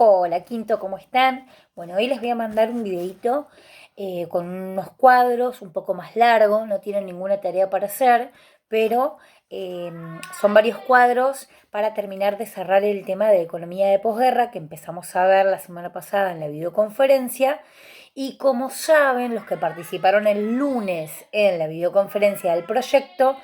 Hola Quinto, ¿cómo están? Bueno, hoy les voy a mandar un videito con unos cuadros un poco más largos, no tienen ninguna tarea para hacer, pero eh, son varios cuadros para terminar de cerrar el tema de economía de posguerra que empezamos a ver la semana pasada en la videoconferencia. Y como saben, los que participaron el lunes en la videoconferencia del proyecto,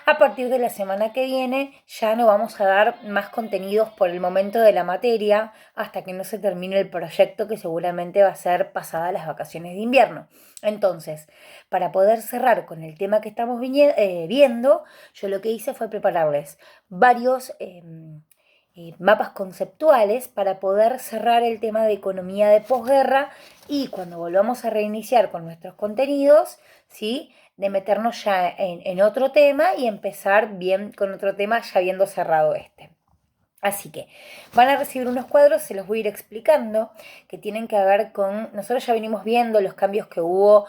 a partir de la semana que viene ya no vamos a dar más contenidos por el momento de la materia hasta que no se termine el proyecto, que seguramente va a ser pasada las vacaciones de invierno. Entonces, para poder cerrar con el tema que estamos viendo, yo lo que hice fue prepararles varios mapas conceptuales para poder cerrar el tema de economía de posguerra y cuando volvamos a reiniciar con nuestros contenidos, ¿sí? De meternos ya en otro tema y empezar bien con otro tema ya habiendo cerrado este. Así que van a recibir unos cuadros, se los voy a ir explicando, que tienen que ver con, nosotros ya venimos viendo los cambios que hubo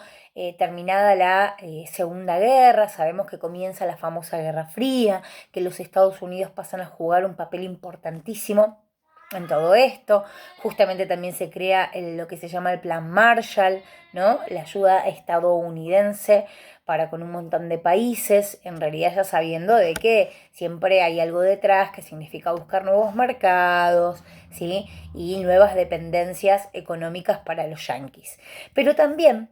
terminada la Segunda Guerra, sabemos que comienza la famosa Guerra Fría, que los Estados Unidos pasan a jugar un papel importantísimo en todo esto. Justamente también se crea lo que se llama el Plan Marshall, ¿no? La ayuda estadounidense para con un montón de países, en realidad ya sabiendo de que siempre hay algo detrás que significa buscar nuevos mercados, ¿sí? Y nuevas dependencias económicas para los yanquis. Pero también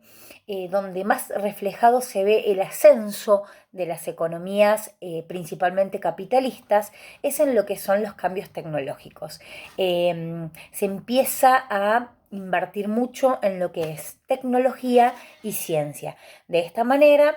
donde más reflejado se ve el ascenso de las economías principalmente capitalistas es en lo que son los cambios tecnológicos. Se empieza a invertir mucho en lo que es tecnología y ciencia. De esta manera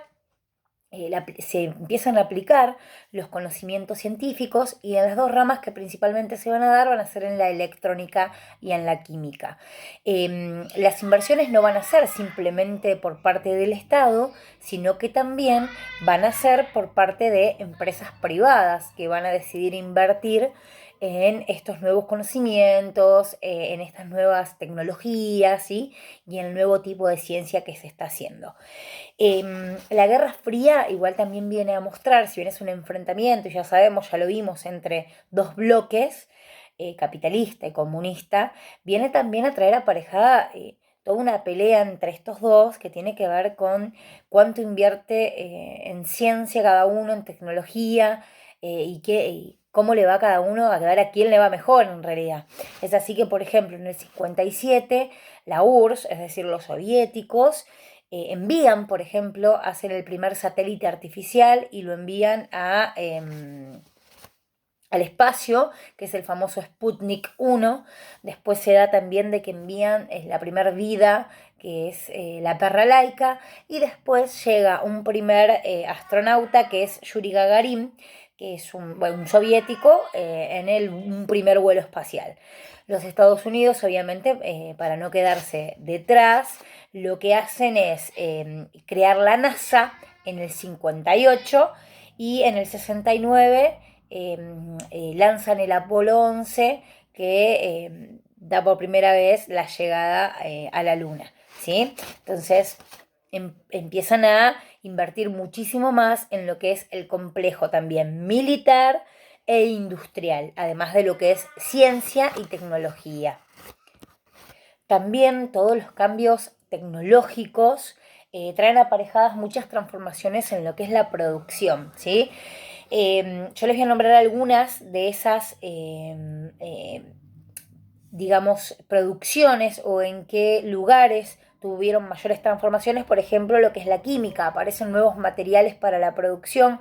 se empiezan a aplicar los conocimientos científicos y en las dos ramas que principalmente se van a dar van a ser en la electrónica y en la química. Las inversiones no van a ser simplemente por parte del Estado, sino que también van a ser por parte de empresas privadas que van a decidir invertir en estos nuevos conocimientos, en estas nuevas tecnologías, ¿sí? Y en el nuevo tipo de ciencia que se está haciendo. La Guerra Fría igual también viene a mostrar, si bien es un enfrentamiento, y ya sabemos, ya lo vimos, entre dos bloques, capitalista y comunista, viene también a traer aparejada toda una pelea entre estos dos que tiene que ver con cuánto invierte en ciencia cada uno, en tecnología, y cómo le va a cada uno, a ver a quién le va mejor en realidad. Es así que, por ejemplo, en el 57, la URSS, es decir, los soviéticos, envían, por ejemplo, hacen el primer satélite artificial y lo envían al espacio, que es el famoso Sputnik 1. Después se da también de que envían la primera vida, que es la perra laica, y después llega un primer astronauta, que es Yuri Gagarin, que es un soviético, un primer vuelo espacial. Los Estados Unidos, obviamente, para no quedarse detrás, lo que hacen es crear la NASA en el 58 y en el 69 lanzan el Apolo 11 que da por primera vez la llegada a la Luna, ¿sí? Entonces empiezan a invertir muchísimo más en lo que es el complejo también militar e industrial, además de lo que es ciencia y tecnología. También todos los cambios tecnológicos traen aparejadas muchas transformaciones en lo que es la producción, ¿sí? Yo les voy a nombrar algunas de esas, digamos, producciones o en qué lugares tuvieron mayores transformaciones, por ejemplo, lo que es la química, aparecen nuevos materiales para la producción,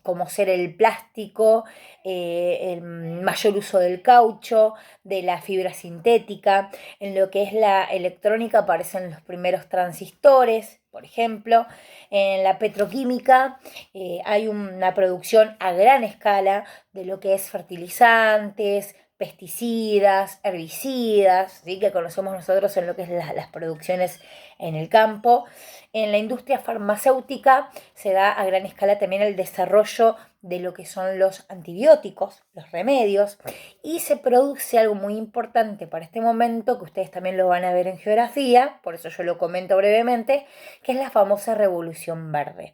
como ser el plástico, el mayor uso del caucho, de la fibra sintética, en lo que es la electrónica aparecen los primeros transistores, por ejemplo, en la petroquímica hay una producción a gran escala de lo que es fertilizantes, pesticidas, herbicidas, ¿sí? Que conocemos nosotros en lo que es las producciones en el campo. En la industria farmacéutica se da a gran escala también el desarrollo de lo que son los antibióticos, los remedios, y se produce algo muy importante para este momento, que ustedes también lo van a ver en geografía, por eso yo lo comento brevemente, que es la famosa Revolución Verde,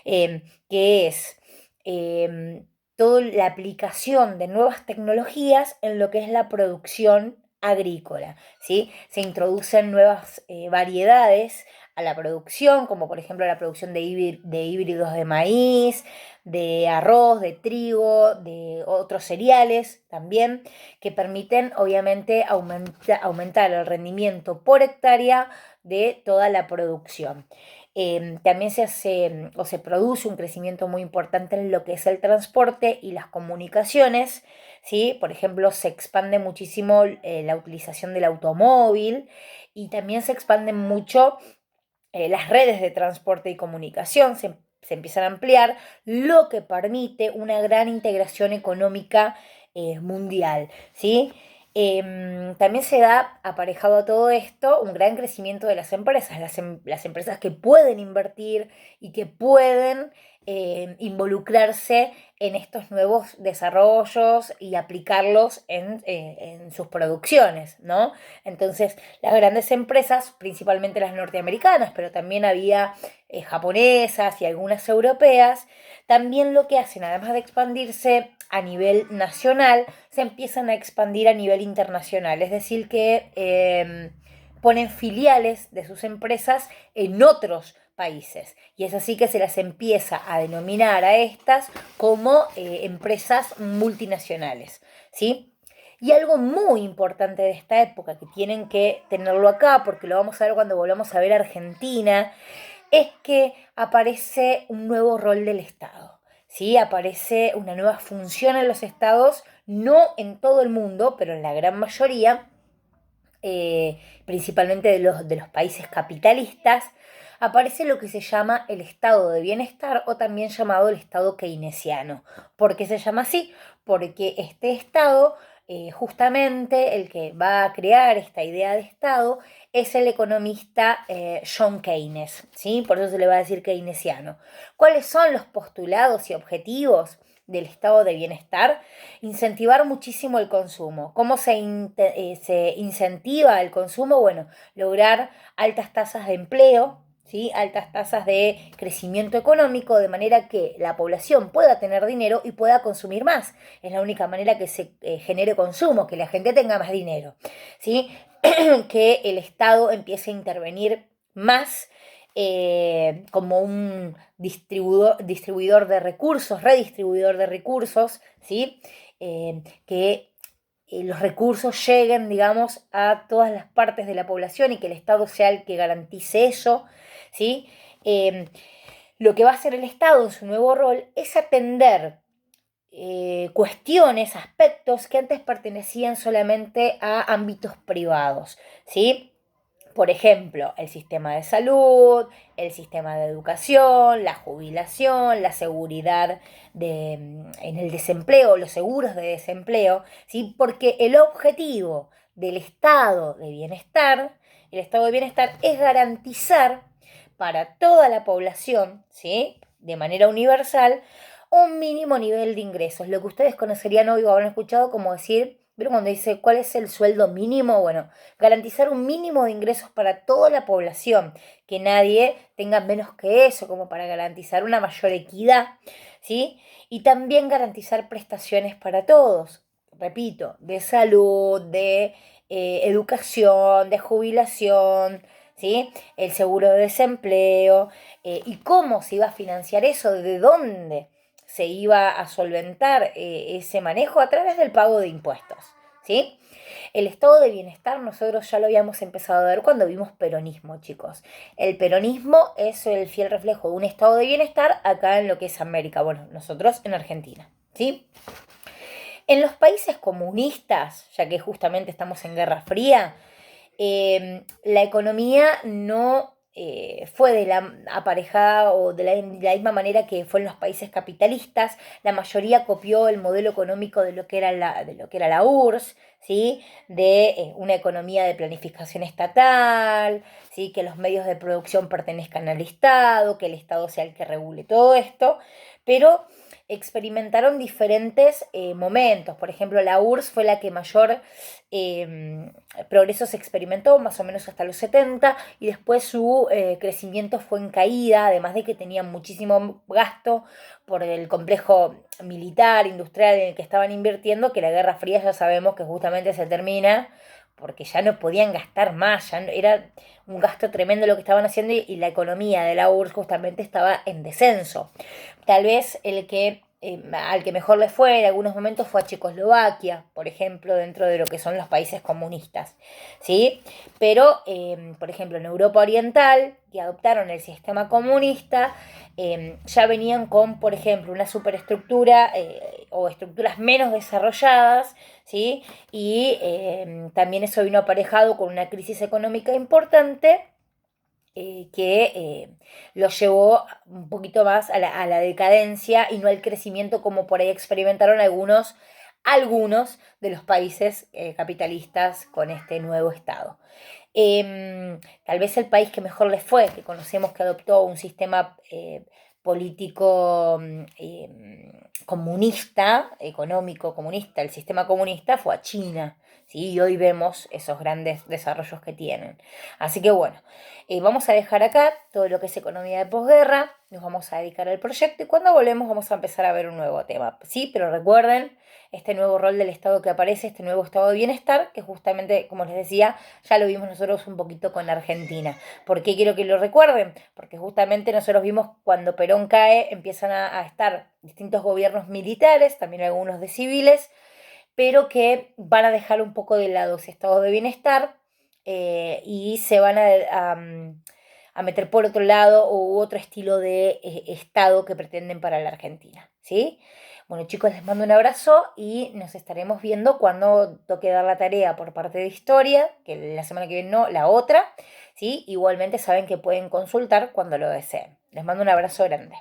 que es toda la aplicación de nuevas tecnologías en lo que es la producción agrícola, ¿sí? Se introducen nuevas variedades a la producción, como por ejemplo la producción de híbridos de maíz, de arroz, de trigo, de otros cereales también, que permiten obviamente aumentar el rendimiento por hectárea de toda la producción. También se hace o se produce un crecimiento muy importante en lo que es el transporte y las comunicaciones, ¿sí? Por ejemplo, se expande muchísimo la utilización del automóvil y también se expanden mucho las redes de transporte y comunicación, se empiezan a ampliar, lo que permite una gran integración económica mundial, ¿sí? También se da aparejado a todo esto un gran crecimiento de las empresas, las empresas que pueden invertir y que pueden involucrarse en estos nuevos desarrollos y aplicarlos en sus producciones, ¿no? Entonces, las grandes empresas, principalmente las norteamericanas, pero también había japonesas y algunas europeas, también lo que hacen, además de expandirse a nivel nacional, se empiezan a expandir a nivel internacional, es decir, que ponen filiales de sus empresas en otros países. Y es así que se las empieza a denominar a estas como empresas multinacionales, ¿sí? Y algo muy importante de esta época, que tienen que tenerlo acá, porque lo vamos a ver cuando volvamos a ver Argentina, es que aparece un nuevo rol del Estado, ¿sí? Aparece una nueva función en los estados, no en todo el mundo, pero en la gran mayoría, principalmente de los países capitalistas, aparece lo que se llama el estado de bienestar o también llamado el estado keynesiano. ¿Por qué se llama así? Porque este estado, justamente el que va a crear esta idea de estado, es el economista John Keynes, ¿sí? Por eso se le va a decir keynesiano. ¿Cuáles son los postulados y objetivos del estado de bienestar? Incentivar muchísimo el consumo. ¿Cómo se incentiva el consumo? Bueno, lograr altas tasas de empleo, ¿sí? Altas tasas de crecimiento económico, de manera que la población pueda tener dinero y pueda consumir más. Es la única manera que se genere consumo, que la gente tenga más dinero, ¿sí? Que el Estado empiece a intervenir más como un distribuidor de recursos, redistribuidor de recursos, ¿sí? Que los recursos lleguen, digamos, a todas las partes de la población y que el Estado sea el que garantice eso, ¿sí? Eh, lo que va a hacer el Estado en su nuevo rol es atender cuestiones, aspectos que antes pertenecían solamente a ámbitos privados, ¿sí? Por ejemplo, el sistema de salud, el sistema de educación, la jubilación, la seguridad en el desempleo, los seguros de desempleo, ¿sí? Porque el objetivo del estado de bienestar es garantizar para toda la población, ¿sí? De manera universal, un mínimo nivel de ingresos, lo que ustedes conocerían hoy o habrán escuchado como decir, ¿vieron cuando dice cuál es el sueldo mínimo? Bueno, garantizar un mínimo de ingresos para toda la población, que nadie tenga menos que eso, como para garantizar una mayor equidad, ¿sí? Y también garantizar prestaciones para todos, repito, de salud, de educación, de jubilación, ¿sí? El seguro de desempleo, y cómo se iba a financiar eso, de dónde se iba a solventar ese manejo a través del pago de impuestos, ¿sí? El estado de bienestar nosotros ya lo habíamos empezado a ver cuando vimos peronismo, chicos. El peronismo es el fiel reflejo de un estado de bienestar acá en lo que es América, bueno, nosotros en Argentina, ¿sí? En los países comunistas, ya que justamente estamos en Guerra Fría, la economía no fue de la aparejada o de la misma manera que fue en los países capitalistas. La mayoría copió el modelo económico de lo que era la URSS, ¿sí? De una economía de planificación estatal, ¿sí? Que los medios de producción pertenezcan al Estado, que el Estado sea el que regule todo esto, pero experimentaron diferentes momentos. Por ejemplo, la URSS fue la que mayor progreso se experimentó, más o menos hasta los 70, y después su crecimiento fue en caída, además de que tenía muchísimo gasto por el complejo militar, industrial en el que estaban invirtiendo, que la Guerra Fría ya sabemos que justamente se termina porque ya no podían gastar más, era un gasto tremendo lo que estaban haciendo y la economía de la URSS justamente estaba en descenso. Tal vez al que mejor le fue en algunos momentos fue a Checoslovaquia, por ejemplo, dentro de lo que son los países comunistas, ¿sí? Pero, por ejemplo, en Europa Oriental, que adoptaron el sistema comunista, ya venían con, por ejemplo, una superestructura o estructuras menos desarrolladas, ¿sí? Y también eso vino aparejado con una crisis económica importante que lo llevó un poquito más a la decadencia y no al crecimiento como por ahí experimentaron algunos de los países capitalistas con este nuevo Estado. Tal vez el país que mejor les fue, que conocemos que adoptó un sistema político comunista, económico comunista, el sistema comunista fue a China, ¿sí? Y hoy vemos esos grandes desarrollos que tienen. Así que bueno, vamos a dejar acá todo lo que es economía de posguerra, nos vamos a dedicar al proyecto y cuando volvemos vamos a empezar a ver un nuevo tema. Sí, pero recuerden este nuevo rol del Estado que aparece, este nuevo estado de bienestar, que justamente, como les decía, ya lo vimos nosotros un poquito con Argentina. ¿Por qué quiero que lo recuerden? Porque justamente nosotros vimos cuando Perón cae, empiezan a estar distintos gobiernos militares, también algunos de civiles, pero que van a dejar un poco de lado ese estado de bienestar y se van a meter por otro lado u otro estilo de estado que pretenden para la Argentina, ¿sí? Bueno, chicos, les mando un abrazo y nos estaremos viendo cuando toque dar la tarea por parte de historia, que la semana que viene no, la otra, ¿sí? Igualmente saben que pueden consultar cuando lo deseen. Les mando un abrazo grande.